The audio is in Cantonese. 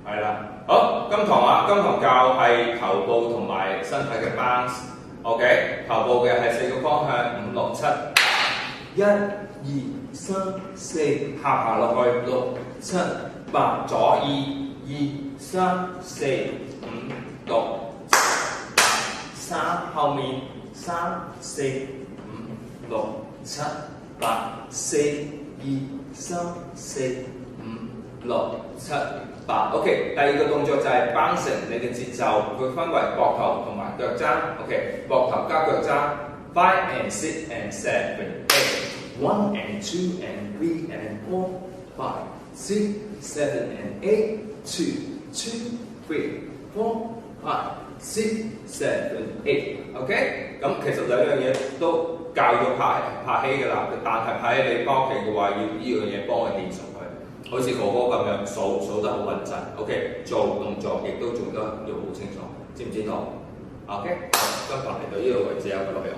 係啦。好，今堂教係頭部同埋身體嘅 bounce。OK， 頭部嘅係4個方向，5、6、7。1、2、3、4，下落去6、7、8，左2、2、3、4、5、6、7、3，後面3、4、5、6、7、8、4、2、3、4、5、6、7、8。OK， 第二個動作就係 bouncing， 你嘅節奏會分為膊頭同埋腳踭。OK， 膊頭加腳踭。5 and 6 and 7 8。1 and 2 and 3 and 4 5 6 7 and 8 2 3 4 5 6 7 8。 OK， 咁其實兩樣嘢都教咗拍戲㗎啦，但係拍戲你翻屋企嘅話，要呢樣嘢幫佢練熟佢，好似哥哥咁樣數得好穩陣。OK， 做動作亦都做得要好清楚，知唔知道？OK， 今堂嚟到呢度為止有個內容。